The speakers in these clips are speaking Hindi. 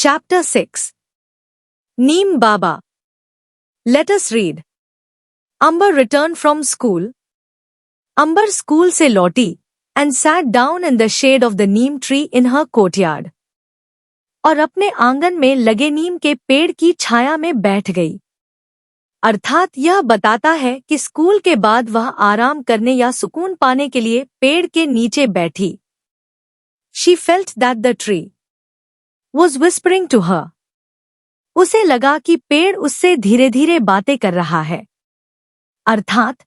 Chapter 6 Neem Baba. Let us read. Amber returned from school. Amber school से लौटी and sat down in the shade of the neem tree in her courtyard. और अपने आंगन में लगे नीम के पेड़ की छाया में बैठ गई. अर्थात यह बताता है कि स्कूल के बाद वह आराम करने या सुकून पाने के लिए पेड़ के नीचे बैठी. She felt that the tree was whispering to her. उसे लगा कि पेड़ उससे धीरे धीरे बातें कर रहा है. अर्थात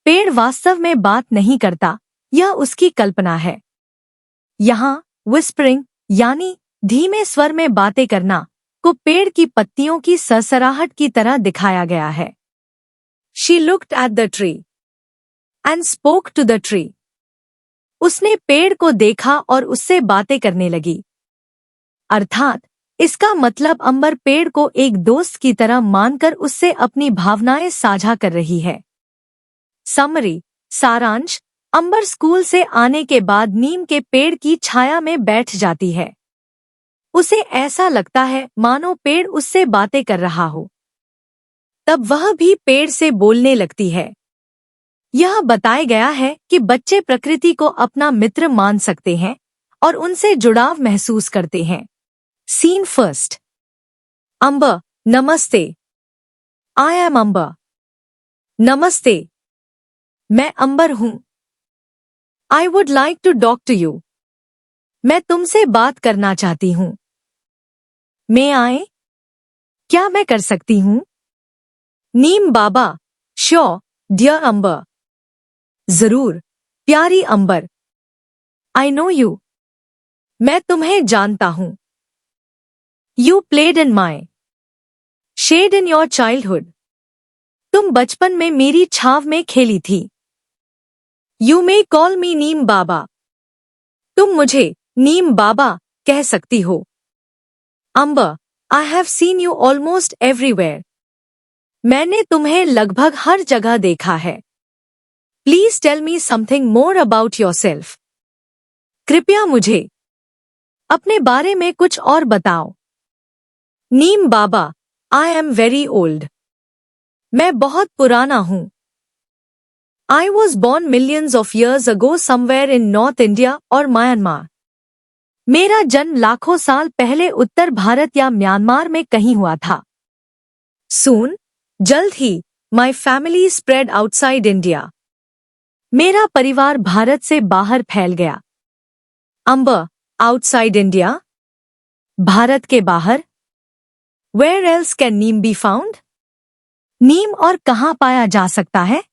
पेड़ वास्तव में बात नहीं करता, यह उसकी कल्पना है. यहाँ whispering यानी धीमे स्वर में बातें करना को पेड़ की पत्तियों की सरसराहट की तरह दिखाया गया है. She looked at the tree and spoke to the tree. उसने पेड़ को देखा और उससे बातें करने लगी. अर्थात इसका मतलब अंबर पेड़ को एक दोस्त की तरह मानकर उससे अपनी भावनाएं साझा कर रही है. समरी सारांश अंबर स्कूल से आने के बाद नीम के पेड़ की छाया में बैठ जाती है. उसे ऐसा लगता है मानो पेड़ उससे बातें कर रहा हो. तब वह भी पेड़ से बोलने लगती है. यह बताया गया है कि बच्चे प्रकृति को अपना मित्र मान सकते हैं और उनसे जुड़ाव महसूस करते हैं. Scene first. Amber, नमस्ते. I am Amber. नमस्ते. मैं अंबर हूँ. I would like to talk to you. मैं तुमसे बात करना चाहती हूँ. May I? क्या मैं कर सकती हूँ? नीम बाबा. Sure, dear Amber. जरूर, प्यारी अंबर. I know you. मैं तुम्हें जानता हूँ. You played in my shade in your childhood. तुम बचपन में मेरी छाव में खेली थी. You may call me नीम बाबा. तुम मुझे नीम बाबा कह सकती हो. Amber, I have seen you almost everywhere. मैंने तुम्हें लगभग हर जगह देखा है. Please tell me something more about yourself. कृपया मुझे अपने बारे में कुछ और बताओ. नीम बाबा. I am very old. मैं बहुत पुराना हूँ. I was born millions of years ago somewhere in North India or Myanmar. मेरा जन्म लाखों साल पहले उत्तर भारत या म्यांमार में कहीं हुआ था. Soon, जल्द ही, my family spread outside India. मेरा परिवार भारत से बाहर फैल गया. Amber, outside India? भारत के बाहर? Where else can neem be found? नीम और कहाँ पाया जा सकता है?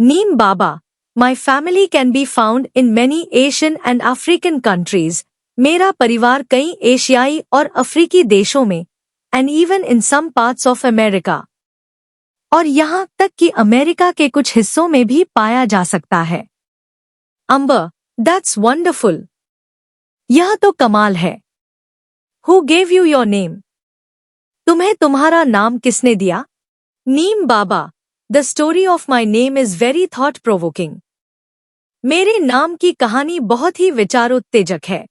नीम बाबा. My family can be found in many Asian and African countries. मेरा परिवार कई एशियाई और अफ्रीकी देशों में and even in some parts of America. और यहाँ तक कि अमेरिका के कुछ हिस्सों में भी पाया जा सकता है. Amber, that's wonderful. यह तो कमाल है. Who gave you your name? तुम्हें तुम्हारा नाम किसने दिया? नीम बाबा. The story of my name is very thought-provoking. मेरे नाम की कहानी बहुत ही विचारोत्तेजक है.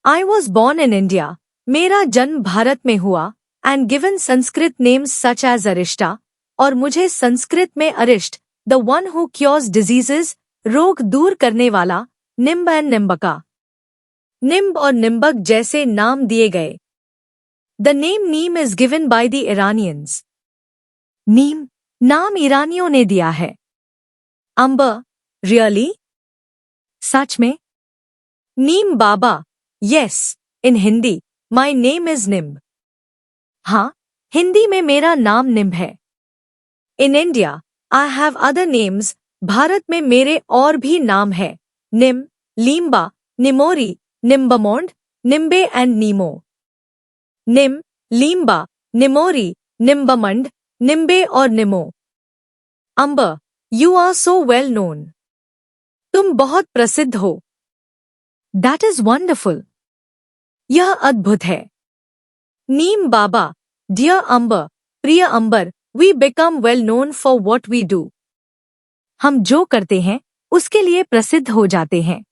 I was born in India. मेरा जन्म भारत में हुआ and given Sanskrit names such as Arishta और मुझे संस्कृत में अरिष्ट the one who cures diseases रोग दूर करने वाला निम्ब and निम्बका निम्ब और निम्बक जैसे नाम दिए गए. The name Neem is given by the Iranians. नीम नाम ईरानियों ने दिया है. Amber, really? सच में? नीम बाबा. Yes, in Hindi, my name is Nimb. हाँ, हिंदी में मेरा नाम निम्ब है. In India, I have other names. Bharat में मेरे और भी नाम है. निम, लीम्बा, निमोरी, निम्बमोंड, निम्बे एंड नीमो. निम, लीम्बा, निमोरी, निम्बमंड, निम्बे और निमो. Ambar, you are so well known. तुम बहुत प्रसिद्ध हो. That is wonderful. यह अद्भुत है. नीम बाबा. डियर अंबर, प्रिय Ambar, we become well known for what we do. हम जो करते हैं उसके लिए प्रसिद्ध हो जाते हैं.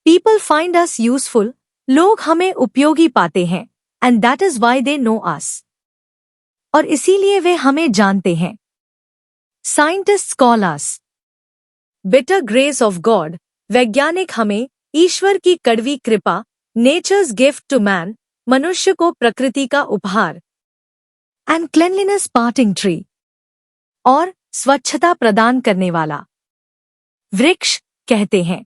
People find us useful. लोग हमें उपयोगी पाते हैं and that is why they know us, और इसीलिए वे हमें जानते हैं। Scientists call us bitter grace of God. वैज्ञानिक हमें ईश्वर की कड़वी कृपा, नेचर्स गिफ्ट टू मैन, मनुष्य को प्रकृति का उपहार, एंड क्लेनलीनेस पार्टिंग ट्री, और स्वच्छता प्रदान करने वाला वृक्ष कहते हैं।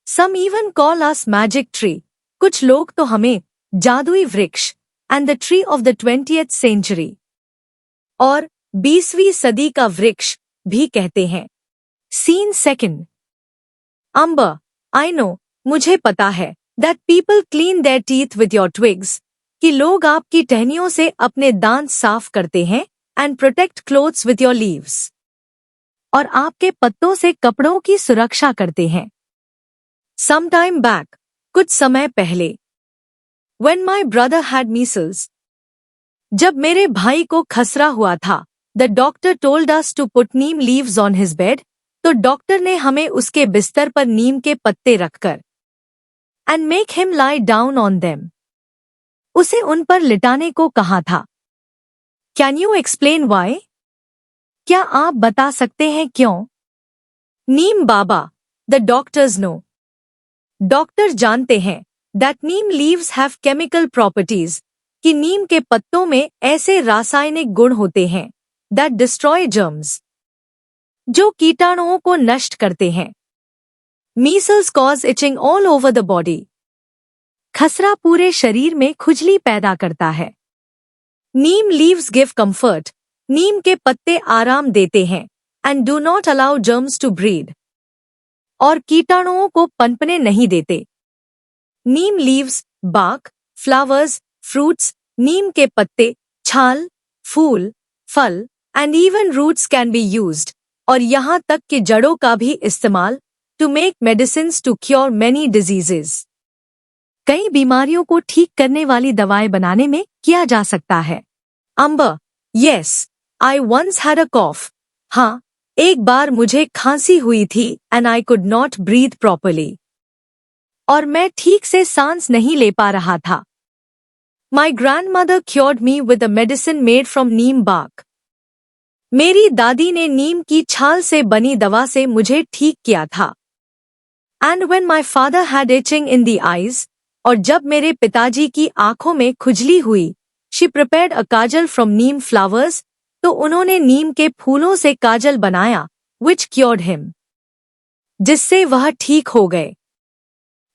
Some even call us magic tree. कुछ लोग तो हमें जादुई वृक्ष and the tree of the 20th century, और 20वीं सदी का वृक्ष भी कहते हैं। Scene second. Ambar, I know, मुझे पता है, that people clean their teeth with your twigs, कि लोग आपकी टहनियों से अपने दांत साफ करते हैं, and protect clothes with your leaves, और आपके पत्तों से कपड़ों की सुरक्षा करते हैं। सम टाइम बैक, कुछ समय पहले, when my brother had measles, जब मेरे भाई को खसरा हुआ था, the doctor told us to put neem leaves on his bed, तो डॉक्टर ने हमें उसके बिस्तर पर नीम के पत्ते रखकर and make him lie down on them, उसे उन पर लिटाने को कहा था। Can you explain why? क्या आप बता सकते हैं क्यों? Neem baba, the doctors know. Doctor जानते हैं that Neem leaves have chemical properties, कि नीम के पत्तों में ऐसे रासायनिक गुण होते हैं दैट डिस्ट्रॉय जर्म्स, जो कीटाणुओं को नष्ट करते हैं। Measles cause itching all over the body. खसरा पूरे शरीर में खुजली पैदा करता है। Neem leaves give comfort. नीम के पत्ते आराम देते हैं and do not allow germs to breed, और कीटाणुओं को पनपने नहीं देते। Neem leaves, bark, flowers, fruits, नीम के पत्ते, छाल, फूल, फल and even roots can be used, और यहाँ तक कि जड़ों का भी इस्तेमाल to make medicines to cure many diseases. कई बीमारियों को ठीक करने वाली दवाएं बनाने में किया जा सकता है। Ambar, yes, I once had a cough. हाँ, एक बार मुझे खांसी हुई थी and I could not breathe properly, और मैं ठीक से सांस नहीं ले पा रहा था। My grandmother cured me with a medicine made from neem bark. मेरी दादी ने नीम की छाल से बनी दवा से मुझे ठीक किया था। And when my father had itching in the eyes, और जब मेरे पिताजी की आंखों में खुजली हुई, she prepared a kajal from neem flowers, तो उन्होंने नीम के फूलों से काजल बनाया, विच क्योर्ड हिम, जिससे वह ठीक हो गए।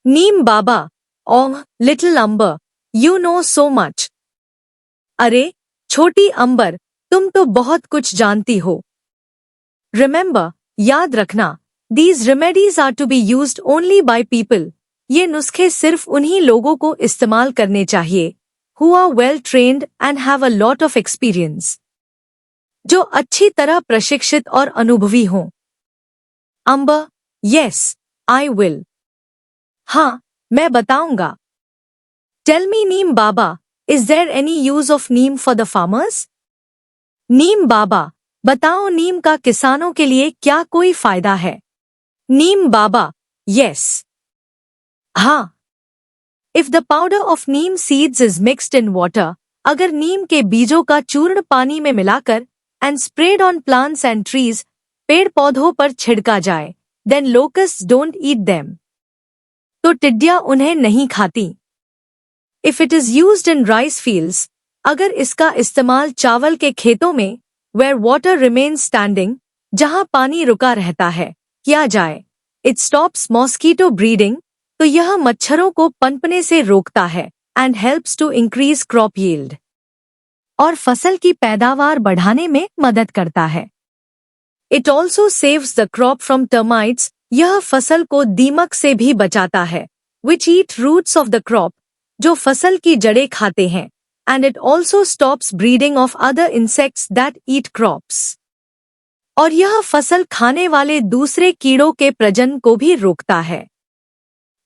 Neem Baba, oh little Ambar, you know so much. अरे छोटी अंबर, तुम तो बहुत कुछ जानती हो। रिमेंबर, याद रखना, these remedies are to be used only by people. ये नुस्खे सिर्फ उन्हीं लोगों को इस्तेमाल करने चाहिए who are well trained and have a lot of experience, जो अच्छी तरह प्रशिक्षित और अनुभवी हों। Ambar, yes, I will. हाँ, मैं बताऊंगा। Tell me Neem Baba, is there any use of neem for the farmers? Neem Baba, बताओ नीम का किसानों के लिए क्या कोई फायदा है? नीम बाबा, यस, हाँ। If the powder of neem seeds is mixed in water, अगर नीम के बीजों का चूर्ण पानी में मिलाकर and spread on plants and trees, पेड़ पौधों पर छिड़का जाए, देन लोकस्ट्स डोंट ईट देम, तो टिड्डियां उन्हें नहीं खाती। If it is used in rice fields, अगर इसका इस्तेमाल चावल के खेतों में वेयर वाटर रिमेन्स स्टैंडिंग, जहां पानी रुका रहता है, किया जाए, इट स्टॉप्स मॉस्कीटो ब्रीडिंग, तो यह मच्छरों को पनपने से रोकता है and helps to increase crop yield, और फसल की पैदावार बढ़ाने में मदद करता है। It also saves the crop from termites, यह फसल को दीमक से भी बचाता है, which eat roots of the crop, जो फसल की जड़ें खाते हैं, and it also stops breeding of other insects that eat crops, और यह फसल खाने वाले दूसरे कीड़ों के प्रजनन को भी रोकता है।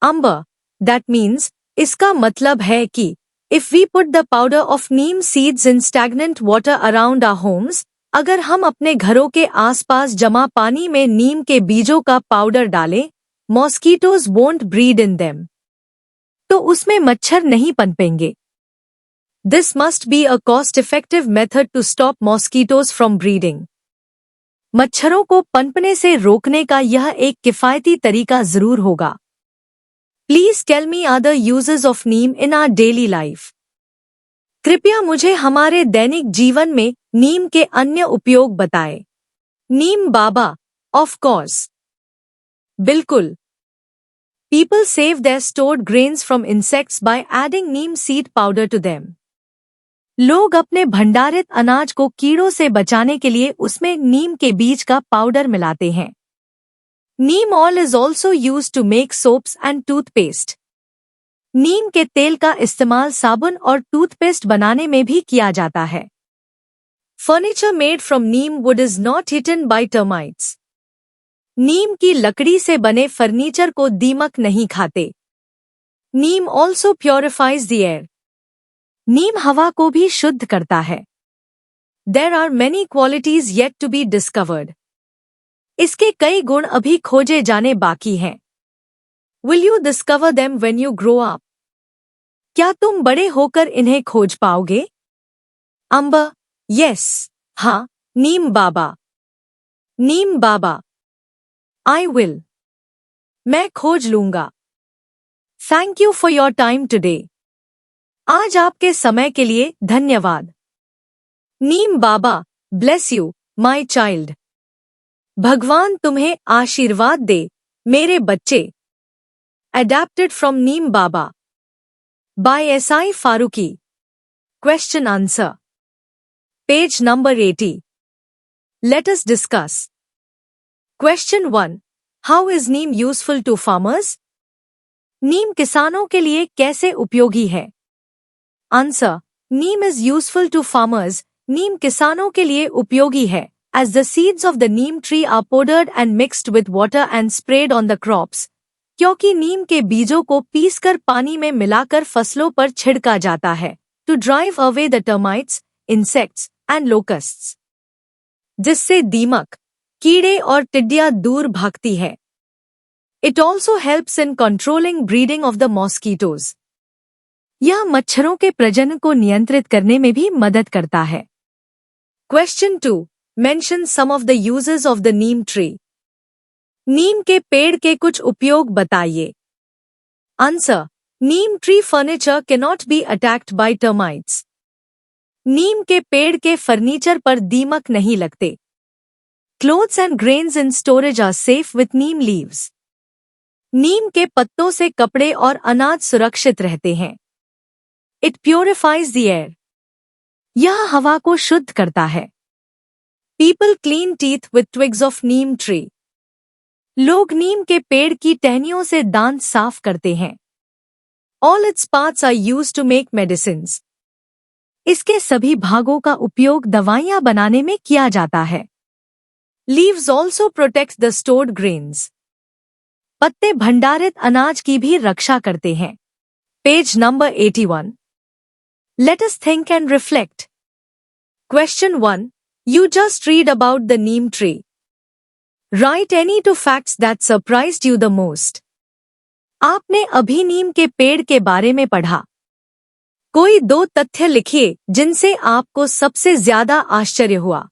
अंबर, दैट मीन्स, इसका मतलब है कि if we put the powder of neem seeds in stagnant water around our homes, अगर हम अपने घरों के आसपास जमा पानी में नीम के बीजों का पाउडर डालें, mosquitoes won't breed in them, तो उसमें मच्छर नहीं पनपेंगे। This must be a cost-effective method to stop mosquitoes from breeding. मच्छरों को पनपने से रोकने का यह एक किफायती तरीका जरूर होगा। Please tell me other uses of neem in our daily life. कृपया मुझे हमारे दैनिक जीवन में नीम के अन्य उपयोग बताएं। नीम बाबा, ऑफ कोर्स। बिल्कुल। People save their stored grains from insects by adding neem seed powder to them. लोग अपने भंडारित अनाज को कीड़ों से बचाने के लिए उसमें नीम के बीज का पाउडर मिलाते हैं। Neem oil is also used to make soaps and toothpaste. Neem के तेल का इस्तेमाल साबुन और टूथपेस्ट बनाने में भी किया जाता है। Furniture made from neem wood is not eaten by termites. Neem की लकड़ी से बने फर्नीचर को दीमक नहीं खाते। Neem also purifies the air. Neem हवा को भी शुद्ध करता है। There are many qualities yet to be discovered. इसके कई गुण अभी खोजे जाने बाकी हैं। Will you discover them when you grow up? क्या तुम बड़े होकर इन्हें खोज पाओगे? अंबर, yes, हाँ, नीम बाबा। नीम बाबा, I will. मैं खोज लूंगा। Thank you for your time today. आज आपके समय के लिए धन्यवाद। नीम बाबा, ब्लेस यू, माई चाइल्ड। भगवान तुम्हें आशीर्वाद दे, मेरे बच्चे। Adapted from Neem Baba by S.I. Farooqui. Question answer. Page number 80. Let us discuss. Question 1. How is neem useful to farmers? नीम किसानों के लिए कैसे उपयोगी है? Answer. Neem is useful to farmers. नीम किसानों के लिए उपयोगी है, as the seeds of the neem tree are powdered and mixed with water and sprayed on the crops. क्योंकि नीम के बीजों को पीसकर पानी में मिलाकर फसलों पर छिड़का जाता है, to drive away the termites, insects and locusts. जिससे दीमक, कीड़े और टिड्डियां दूर भागती है। It also helps in controlling breeding of the mosquitoes. यह मच्छरों के प्रजनन को नियंत्रित करने में भी मदद करता है। Question 2. Mention some of the uses of the neem tree. नीम के पेड़ के कुछ उपयोग बताइए। Answer. Neem tree furniture cannot be attacked by termites. नीम के पेड़ के फर्नीचर पर दीमक नहीं लगते। Clothes and grains in storage are safe with neem leaves. नीम के पत्तों से कपड़े और अनाज सुरक्षित रहते हैं। It purifies the air. यह हवा को शुद्ध करता है। People clean teeth with twigs of neem tree. लोग नीम के पेड़ की टहनियों से दांत साफ करते हैं। All its parts are used to make medicines. इसके सभी भागों का उपयोग दवाइयां बनाने में किया जाता है। Leaves also protect the stored grains. पत्ते भंडारित अनाज की भी रक्षा करते हैं। Page number 81. Let us think and reflect. Question 1. You just read about the neem tree. Write any two facts that surprised you the most. आपने अभी नीम के पेड़ के बारे में पढ़ा। कोई दो तथ्य लिखिए जिनसे आपको सबसे ज्यादा आश्चर्य हुआ।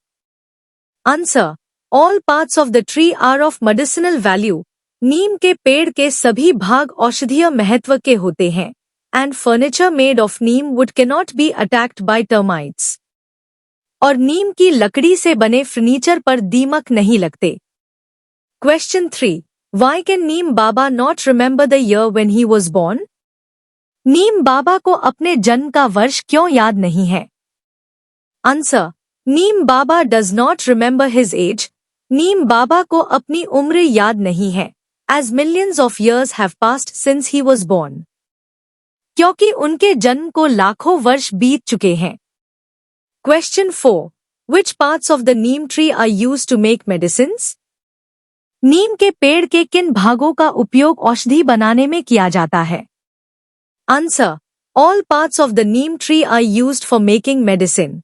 Answer. All parts of the tree are of medicinal value. नीम के पेड़ के सभी भाग औषधीय महत्व के होते हैं। And furniture made of neem wood cannot be attacked by termites. और नीम की लकड़ी से बने फर्नीचर पर दीमक नहीं लगते। Question 3. Why can Neem Baba not remember the year when he was born? नीम बाबा को अपने जन्म का वर्ष क्यों याद नहीं है? Answer. Neem Baba does not remember his age. नीम बाबा को अपनी उम्र याद नहीं है, as millions of years have passed since he was born. क्योंकि उनके जन्म को लाखों वर्ष बीत चुके हैं। Question 4. Which parts of the neem tree are used to make medicines? नीम के पेड़ के किन भागों का उपयोग औषधि बनाने में किया जाता है? Answer. All parts of the neem tree are used for making medicine.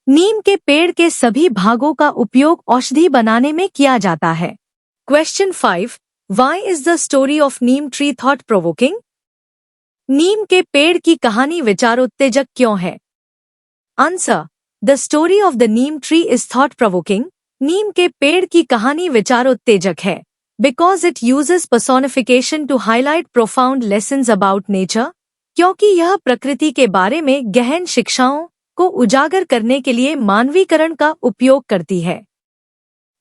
नीम के पेड़ के सभी भागों का उपयोग औषधि बनाने में किया जाता है। Question 5. Why is the story of neem tree thought-provoking? नीम के पेड़ की कहानी विचारोत्तेजक क्यों है? Answer: the story of the neem tree is thought provoking. Neem के पेड़ की कहानी विचारोत्तेजक है because it uses personification to highlight profound lessons about nature, क्योंकि यह प्रकृति के बारे में गहन शिक्षाओं को उजागर करने के लिए मानवीकरण का उपयोग करती है।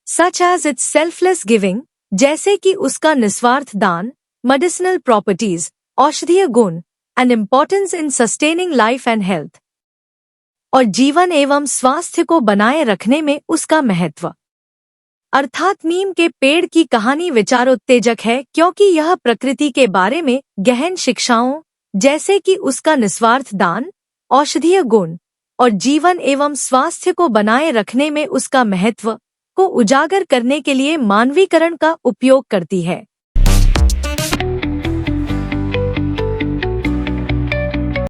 Such as it's selfless giving, जैसे कि उसका निस्वार्थ दान, मेडिसिनल प्रॉपर्टीज, औषधीय गुण, and importance in sustaining life and health, और जीवन एवं स्वास्थ्य को बनाए रखने में उसका महत्व। अर्थात नीम के पेड़ की कहानी विचारोत्तेजक है क्योंकि यह प्रकृति के बारे में गहन शिक्षाओं, जैसे कि उसका निस्वार्थ दान, औषधीय गुण, और जीवन एवं स्वास्थ्य को बनाए रखने में उसका महत्व को उजागर करने के लिए मानवीकरण का उपयोग करती है।